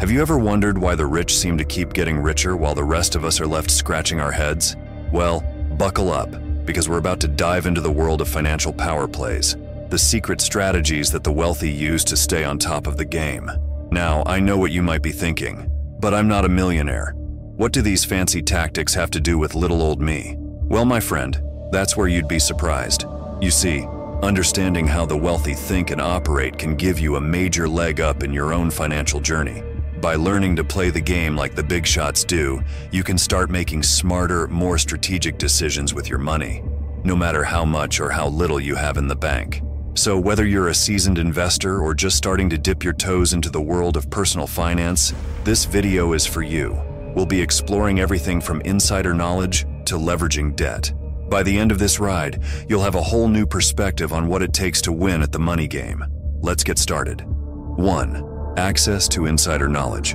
Have you ever wondered why the rich seem to keep getting richer while the rest of us are left scratching our heads? Well, buckle up, because we're about to dive into the world of financial power plays, the secret strategies that the wealthy use to stay on top of the game. Now, I know what you might be thinking, but I'm not a millionaire. What do these fancy tactics have to do with little old me? Well, my friend, that's where you'd be surprised. You see, understanding how the wealthy think and operate can give you a major leg up in your own financial journey. By learning to play the game like the big shots do, you can start making smarter, more strategic decisions with your money, no matter how much or how little you have in the bank. So whether you're a seasoned investor or just starting to dip your toes into the world of personal finance, this video is for you. We'll be exploring everything from insider knowledge to leveraging debt. By the end of this ride, you'll have a whole new perspective on what it takes to win at the money game. Let's get started. 1. Access to insider knowledge.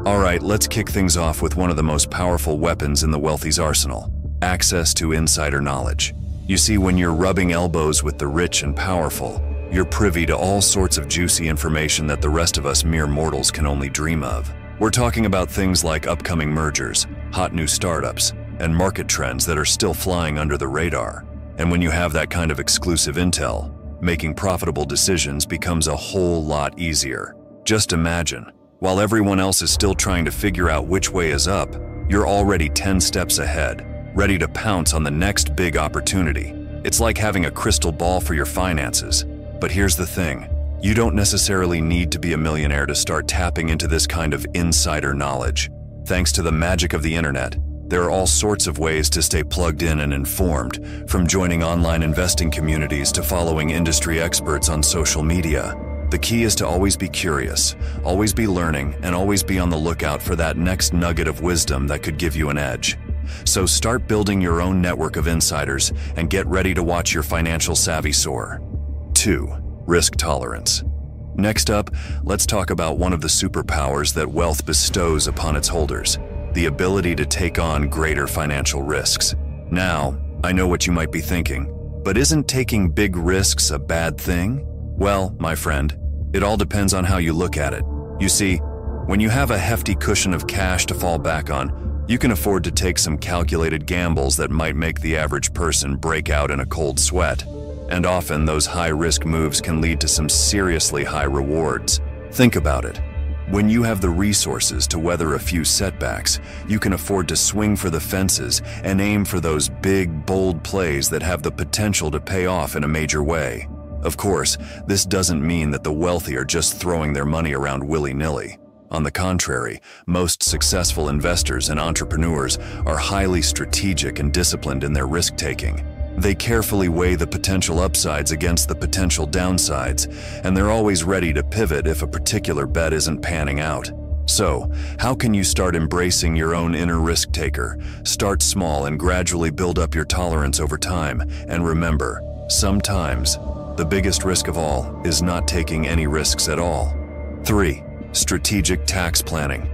All right, let's kick things off with one of the most powerful weapons in the wealthy's arsenal: access to insider knowledge. You see, when you're rubbing elbows with the rich and powerful, you're privy to all sorts of juicy information that the rest of us mere mortals can only dream of. We're talking about things like upcoming mergers, hot new startups, and market trends that are still flying under the radar. And when you have that kind of exclusive intel, making profitable decisions becomes a whole lot easier. Just imagine, while everyone else is still trying to figure out which way is up, you're already 10 steps ahead, ready to pounce on the next big opportunity. It's like having a crystal ball for your finances. But here's the thing, you don't necessarily need to be a millionaire to start tapping into this kind of insider knowledge. Thanks to the magic of the internet, there are all sorts of ways to stay plugged in and informed, from joining online investing communities to following industry experts on social media. The key is to always be curious, always be learning, and always be on the lookout for that next nugget of wisdom that could give you an edge. So start building your own network of insiders and get ready to watch your financial savvy soar. 2. Risk tolerance. Next up, let's talk about one of the superpowers that wealth bestows upon its holders: the ability to take on greater financial risks. Now, I know what you might be thinking, but isn't taking big risks a bad thing? Well, my friend, it all depends on how you look at it. You see, when you have a hefty cushion of cash to fall back on, you can afford to take some calculated gambles that might make the average person break out in a cold sweat. And often those high-risk moves can lead to some seriously high rewards. Think about it. When you have the resources to weather a few setbacks, you can afford to swing for the fences and aim for those big, bold plays that have the potential to pay off in a major way. Of course, this doesn't mean that the wealthy are just throwing their money around willy-nilly. On the contrary, most successful investors and entrepreneurs are highly strategic and disciplined in their risk-taking. They carefully weigh the potential upsides against the potential downsides, and they're always ready to pivot if a particular bet isn't panning out. So, how can you start embracing your own inner risk-taker? Start small and gradually build up your tolerance over time. And remember, sometimes, the biggest risk of all is not taking any risks at all. 3. Strategic tax planning.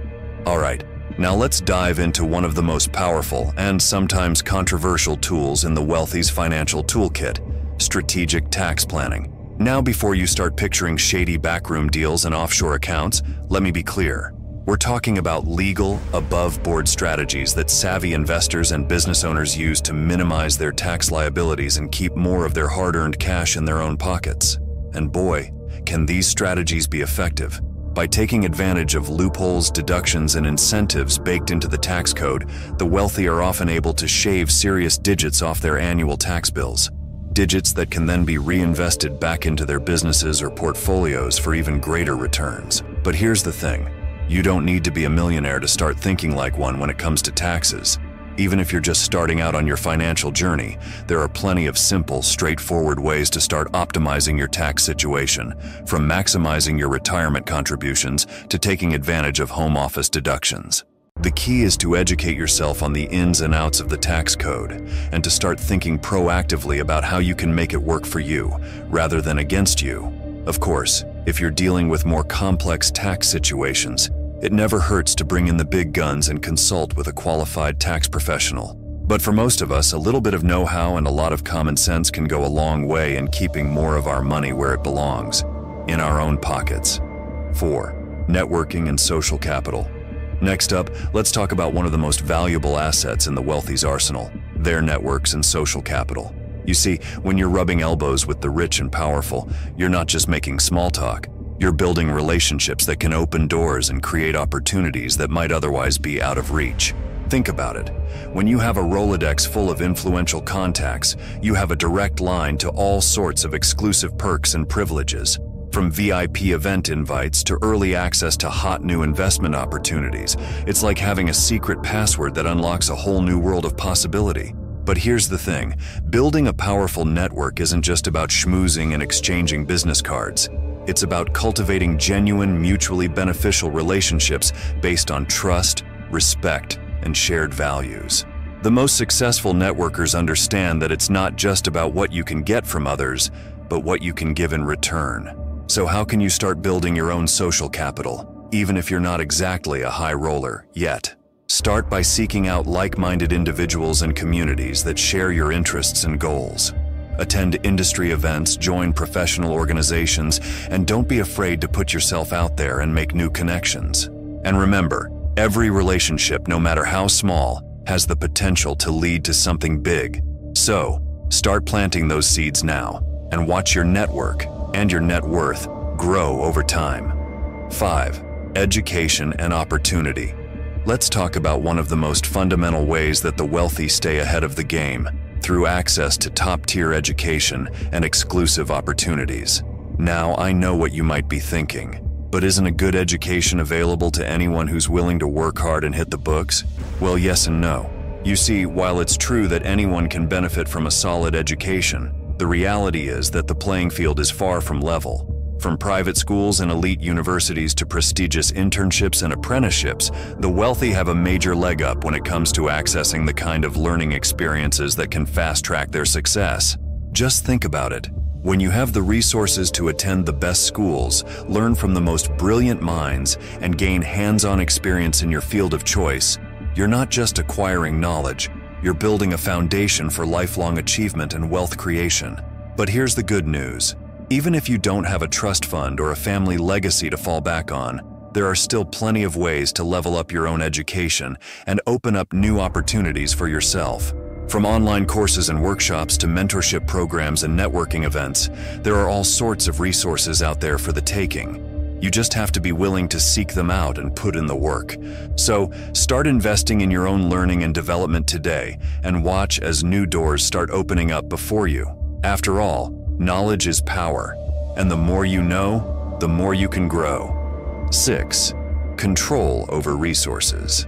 All right, now let's dive into one of the most powerful and sometimes controversial tools in the wealthy's financial toolkit: strategic tax planning. Now, before you start picturing shady backroom deals and offshore accounts, let me be clear. We're talking about legal, above-board strategies that savvy investors and business owners use to minimize their tax liabilities and keep more of their hard-earned cash in their own pockets. And boy, can these strategies be effective. By taking advantage of loopholes, deductions, and incentives baked into the tax code, the wealthy are often able to shave serious digits off their annual tax bills. Digits that can then be reinvested back into their businesses or portfolios for even greater returns. But here's the thing. You don't need to be a millionaire to start thinking like one when it comes to taxes. Even if you're just starting out on your financial journey, there are plenty of simple, straightforward ways to start optimizing your tax situation, from maximizing your retirement contributions to taking advantage of home office deductions. The key is to educate yourself on the ins and outs of the tax code and to start thinking proactively about how you can make it work for you, rather than against you. Of course, if you're dealing with more complex tax situations, it never hurts to bring in the big guns and consult with a qualified tax professional. But for most of us, a little bit of know-how and a lot of common sense can go a long way in keeping more of our money where it belongs, in our own pockets. 4. networking and social capital. Next up, let's talk about one of the most valuable assets in the wealthy's arsenal, their networks and social capital. You see, when you're rubbing elbows with the rich and powerful, you're not just making small talk. You're building relationships that can open doors and create opportunities that might otherwise be out of reach. Think about it. When you have a Rolodex full of influential contacts, you have a direct line to all sorts of exclusive perks and privileges. From VIP event invites to early access to hot new investment opportunities, it's like having a secret password that unlocks a whole new world of possibility. But here's the thing, building a powerful network isn't just about schmoozing and exchanging business cards. It's about cultivating genuine, mutually beneficial relationships based on trust, respect, and shared values. The most successful networkers understand that it's not just about what you can get from others, but what you can give in return. So how can you start building your own social capital, even if you're not exactly a high roller yet? Start by seeking out like-minded individuals and communities that share your interests and goals. Attend industry events, join professional organizations, and don't be afraid to put yourself out there and make new connections. And remember, every relationship, no matter how small, has the potential to lead to something big. So, start planting those seeds now, and watch your network and your net worth grow over time. 5. Education and opportunity. Let's talk about one of the most fundamental ways that the wealthy stay ahead of the game, through access to top-tier education and exclusive opportunities. Now, I know what you might be thinking, but isn't a good education available to anyone who's willing to work hard and hit the books? Well, yes and no. You see, while it's true that anyone can benefit from a solid education, the reality is that the playing field is far from level. From private schools and elite universities to prestigious internships and apprenticeships, the wealthy have a major leg up when it comes to accessing the kind of learning experiences that can fast-track their success. Just think about it. When you have the resources to attend the best schools, learn from the most brilliant minds, and gain hands-on experience in your field of choice, you're not just acquiring knowledge, you're building a foundation for lifelong achievement and wealth creation. But here's the good news. Even if you don't have a trust fund or a family legacy to fall back on, there are still plenty of ways to level up your own education and open up new opportunities for yourself. From online courses and workshops to mentorship programs and networking events, there are all sorts of resources out there for the taking. You just have to be willing to seek them out and put in the work. So, start investing in your own learning and development today, and watch as new doors start opening up before you. After all, knowledge is power, and the more you know, the more you can grow. 6. Control over resources.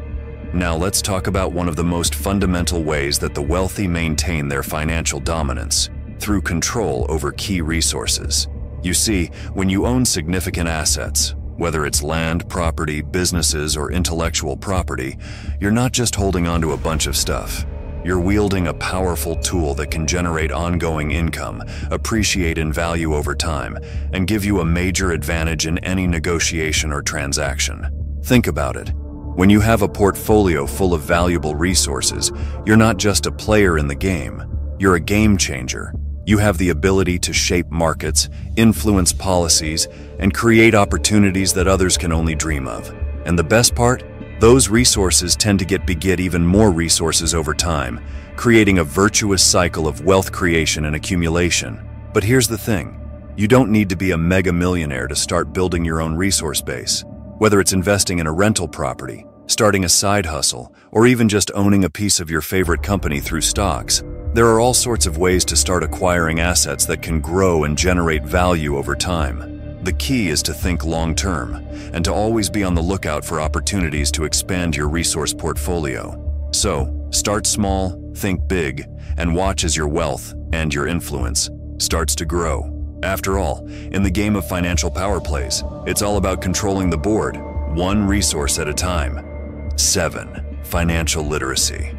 Now let's talk about one of the most fundamental ways that the wealthy maintain their financial dominance, through control over key resources. You see, when you own significant assets, whether it's land, property, businesses, or intellectual property, you're not just holding on to a bunch of stuff. You're wielding a powerful tool that can generate ongoing income, appreciate in value over time, and give you a major advantage in any negotiation or transaction. Think about it. When you have a portfolio full of valuable resources, you're not just a player in the game, you're a game changer. You have the ability to shape markets, influence policies, and create opportunities that others can only dream of. And the best part? Those resources tend to beget even more resources over time, creating a virtuous cycle of wealth creation and accumulation. But here's the thing. You don't need to be a mega millionaire to start building your own resource base. Whether it's investing in a rental property, starting a side hustle, or even just owning a piece of your favorite company through stocks, there are all sorts of ways to start acquiring assets that can grow and generate value over time. The key is to think long-term and to always be on the lookout for opportunities to expand your resource portfolio. So, start small, think big, and watch as your wealth and your influence starts to grow. After all, in the game of financial power plays, it's all about controlling the board, one resource at a time. 7. Financial literacy.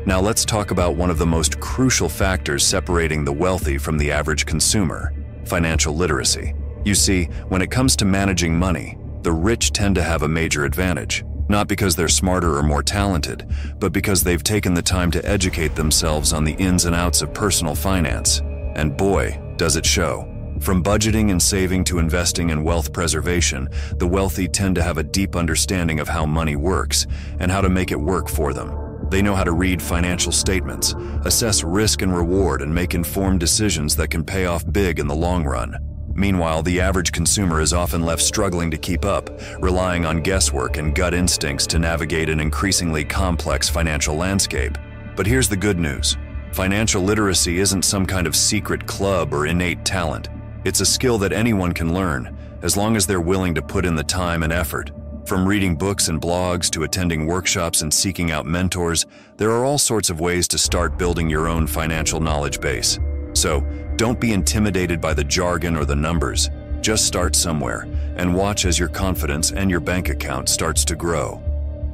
Now let's talk about one of the most crucial factors separating the wealthy from the average consumer, financial literacy. You see, when it comes to managing money, the rich tend to have a major advantage, not because they're smarter or more talented, but because they've taken the time to educate themselves on the ins and outs of personal finance. And boy, does it show. From budgeting and saving to investing and wealth preservation, the wealthy tend to have a deep understanding of how money works and how to make it work for them. They know how to read financial statements, assess risk and reward, and make informed decisions that can pay off big in the long run. Meanwhile, the average consumer is often left struggling to keep up, relying on guesswork and gut instincts to navigate an increasingly complex financial landscape. But here's the good news. Financial literacy isn't some kind of secret club or innate talent. It's a skill that anyone can learn, as long as they're willing to put in the time and effort. From reading books and blogs to attending workshops and seeking out mentors, there are all sorts of ways to start building your own financial knowledge base. So, don't be intimidated by the jargon or the numbers. Just start somewhere and watch as your confidence and your bank account starts to grow.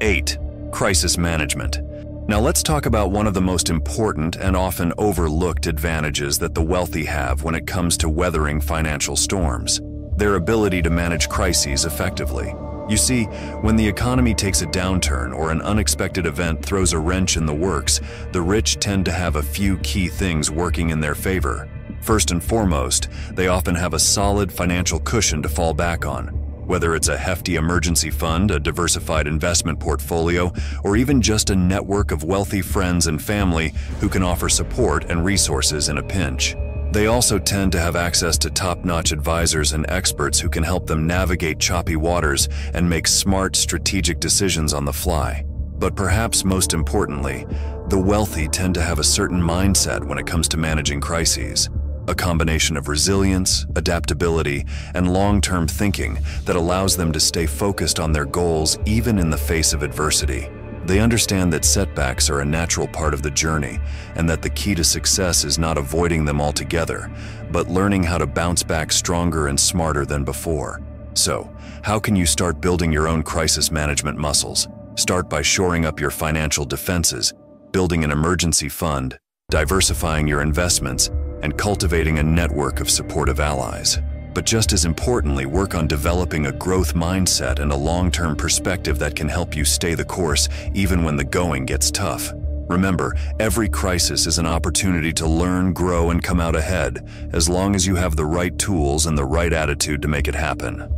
8. Crisis management. Now let's talk about one of the most important and often overlooked advantages that the wealthy have when it comes to weathering financial storms: their ability to manage crises effectively. You see, when the economy takes a downturn or an unexpected event throws a wrench in the works, the rich tend to have a few key things working in their favor. First and foremost, they often have a solid financial cushion to fall back on. Whether it's a hefty emergency fund, a diversified investment portfolio, or even just a network of wealthy friends and family who can offer support and resources in a pinch. They also tend to have access to top-notch advisors and experts who can help them navigate choppy waters and make smart, strategic decisions on the fly. But perhaps most importantly, the wealthy tend to have a certain mindset when it comes to managing crises. A combination of resilience, adaptability, and long-term thinking that allows them to stay focused on their goals even in the face of adversity. They understand that setbacks are a natural part of the journey, and that the key to success is not avoiding them altogether, but learning how to bounce back stronger and smarter than before. So, how can you start building your own crisis management muscles? Start by shoring up your financial defenses, building an emergency fund, diversifying your investments, and cultivating a network of supportive allies. But just as importantly, work on developing a growth mindset and a long-term perspective that can help you stay the course even when the going gets tough. Remember, every crisis is an opportunity to learn, grow, and come out ahead, as long as you have the right tools and the right attitude to make it happen.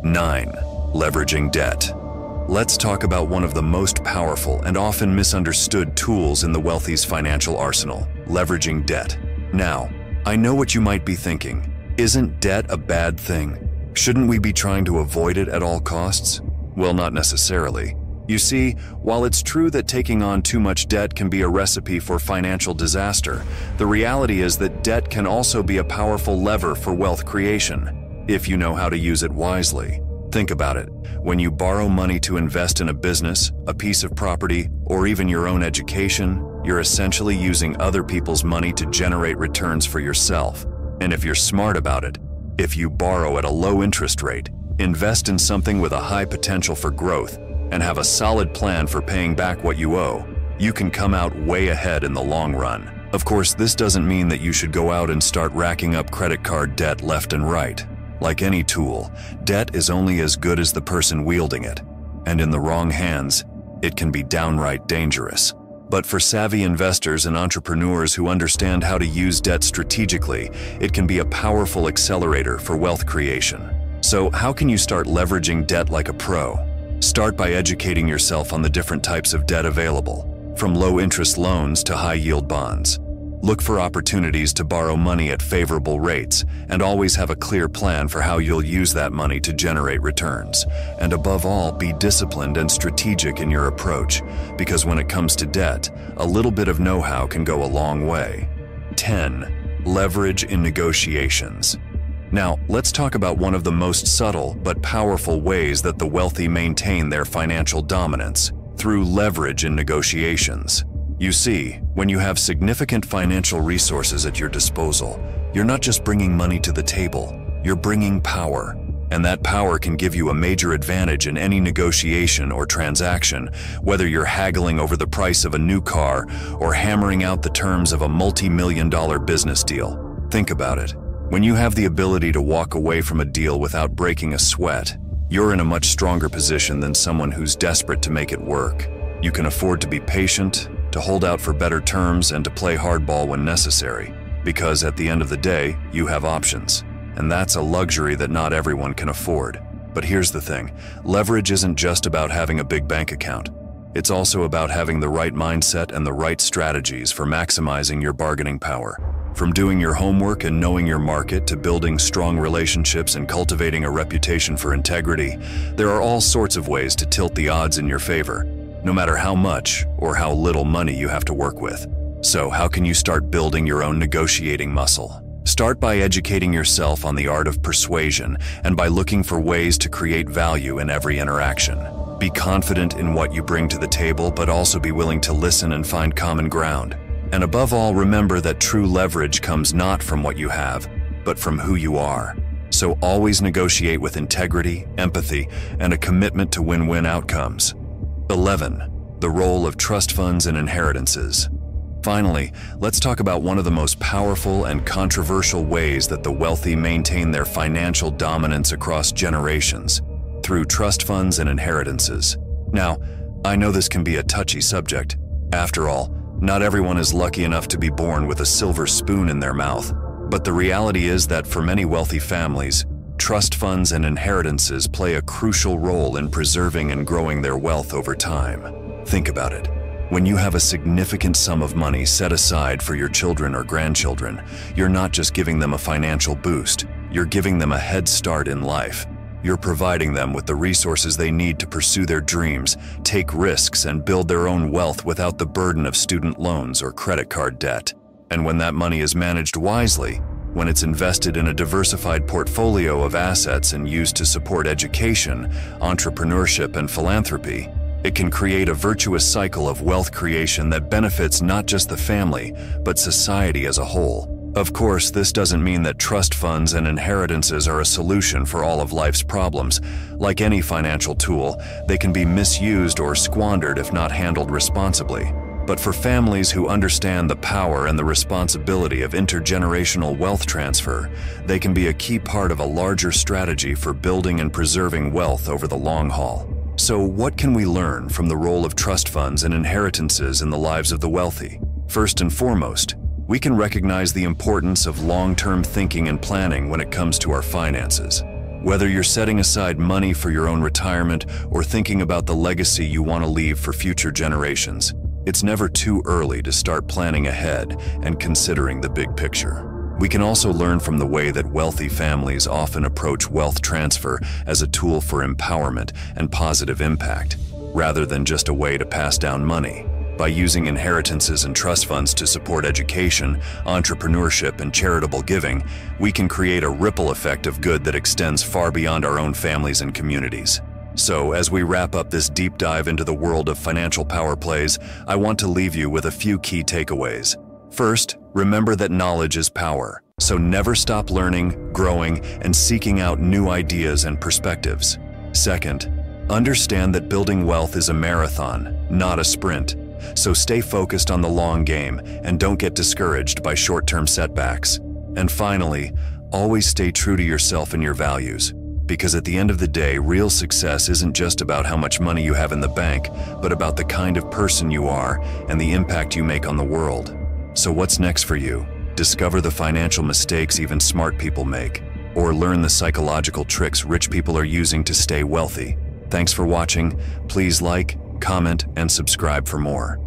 9. Leveraging debt. Let's talk about one of the most powerful and often misunderstood tools in the wealthy's financial arsenal: leveraging debt. Now, I know what you might be thinking. Isn't debt a bad thing? Shouldn't we be trying to avoid it at all costs? Well, not necessarily. You see, while it's true that taking on too much debt can be a recipe for financial disaster, the reality is that debt can also be a powerful lever for wealth creation, if you know how to use it wisely. Think about it. When you borrow money to invest in a business, a piece of property, or even your own education, you're essentially using other people's money to generate returns for yourself. And if you're smart about it, if you borrow at a low interest rate, invest in something with a high potential for growth, and have a solid plan for paying back what you owe, you can come out way ahead in the long run. Of course, this doesn't mean that you should go out and start racking up credit card debt left and right. Like any tool, debt is only as good as the person wielding it, and in the wrong hands, it can be downright dangerous. But for savvy investors and entrepreneurs who understand how to use debt strategically, it can be a powerful accelerator for wealth creation. So, how can you start leveraging debt like a pro? Start by educating yourself on the different types of debt available, from low-interest loans to high-yield bonds. Look for opportunities to borrow money at favorable rates, and always have a clear plan for how you'll use that money to generate returns. And above all, be disciplined and strategic in your approach, because when it comes to debt, a little bit of know-how can go a long way. 10. Leverage in negotiations. Now, let's talk about one of the most subtle but powerful ways that the wealthy maintain their financial dominance: through leverage in negotiations. You see, when you have significant financial resources at your disposal, you're not just bringing money to the table, you're bringing power. And that power can give you a major advantage in any negotiation or transaction, whether you're haggling over the price of a new car or hammering out the terms of a multi-million-dollar business deal. Think about it. When you have the ability to walk away from a deal without breaking a sweat, you're in a much stronger position than someone who's desperate to make it work. You can afford to be patient, to hold out for better terms, and to play hardball when necessary, because at the end of the day, you have options. and that's a luxury that not everyone can afford. But here's the thing, leverage isn't just about having a big bank account. It's also about having the right mindset and the right strategies for maximizing your bargaining power. From doing your homework and knowing your market to building strong relationships and cultivating a reputation for integrity, there are all sorts of ways to tilt the odds in your favor, no matter how much or how little money you have to work with. So, how can you start building your own negotiating muscle? Start by educating yourself on the art of persuasion and by looking for ways to create value in every interaction. Be confident in what you bring to the table, but also be willing to listen and find common ground. And above all, remember that true leverage comes not from what you have, but from who you are. So always negotiate with integrity, empathy, and a commitment to win-win outcomes. 11. The role of trust funds and inheritances. Finally, let's talk about one of the most powerful and controversial ways that the wealthy maintain their financial dominance across generations, through trust funds and inheritances. Now, I know this can be a touchy subject. After all, not everyone is lucky enough to be born with a silver spoon in their mouth. But the reality is that for many wealthy families, trust funds and inheritances play a crucial role in preserving and growing their wealth over time. Think about it. When you have a significant sum of money set aside for your children or grandchildren, you're not just giving them a financial boost, you're giving them a head start in life. You're providing them with the resources they need to pursue their dreams, take risks, and build their own wealth without the burden of student loans or credit card debt. And when that money is managed wisely, when it's invested in a diversified portfolio of assets and used to support education, entrepreneurship, and philanthropy, it can create a virtuous cycle of wealth creation that benefits not just the family, but society as a whole. Of course, this doesn't mean that trust funds and inheritances are a solution for all of life's problems. Like any financial tool, they can be misused or squandered if not handled responsibly. But for families who understand the power and the responsibility of intergenerational wealth transfer, they can be a key part of a larger strategy for building and preserving wealth over the long haul. So, what can we learn from the role of trust funds and inheritances in the lives of the wealthy? First and foremost, we can recognize the importance of long-term thinking and planning when it comes to our finances. Whether you're setting aside money for your own retirement or thinking about the legacy you want to leave for future generations, it's never too early to start planning ahead and considering the big picture. We can also learn from the way that wealthy families often approach wealth transfer as a tool for empowerment and positive impact, rather than just a way to pass down money. By using inheritances and trust funds to support education, entrepreneurship, and charitable giving, we can create a ripple effect of good that extends far beyond our own families and communities. So, as we wrap up this deep dive into the world of financial power plays, I want to leave you with a few key takeaways. First, remember that knowledge is power, so never stop learning, growing, and seeking out new ideas and perspectives. Second, understand that building wealth is a marathon, not a sprint. So stay focused on the long game and don't get discouraged by short-term setbacks. And finally, always stay true to yourself and your values. Because at the end of the day, real success isn't just about how much money you have in the bank, but about the kind of person you are and the impact you make on the world. So what's next for you? Discover the financial mistakes even smart people make, or learn the psychological tricks rich people are using to stay wealthy. Thanks for watching. Please like, comment, and subscribe for more.